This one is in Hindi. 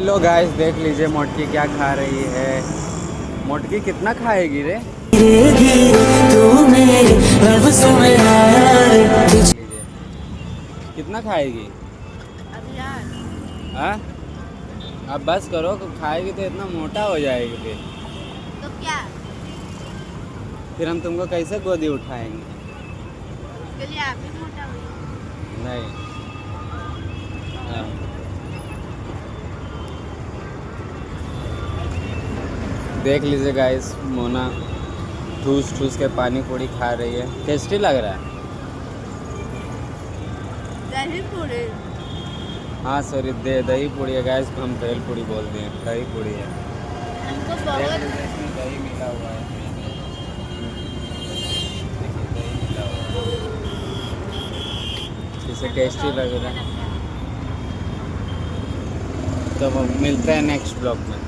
लो गाइस, देख लीजिए मोटकी क्या खा रही है। मोटकी कितना खाएगी रे? कितना खाएगी? हाँ, अब बस करो, खाएगी तो इतना मोटा हो जाएगी तो क्या? फिर हम तुमको कैसे गोदी उठाएंगे? उसके लिए आप ही मोटा हो। नहीं। हाँ। देख लीजिए गाइस, मोना ठूस ठूस के पानी पूरी खा रही है। टेस्टी लग रहा है। दही पूरी। हाँ सॉरी, दही पूरी है गाइस, हम भेल पूरी बोलते हैं, दही पूरी है। हमको देख बहुत लीजिए, इसमें दही मिला हुआ है। देखिए, दही मिला हुआ है, इसे टेस्टी लग रहा है। तो अब मिलते हैं नेक्स्ट ब्लॉग में।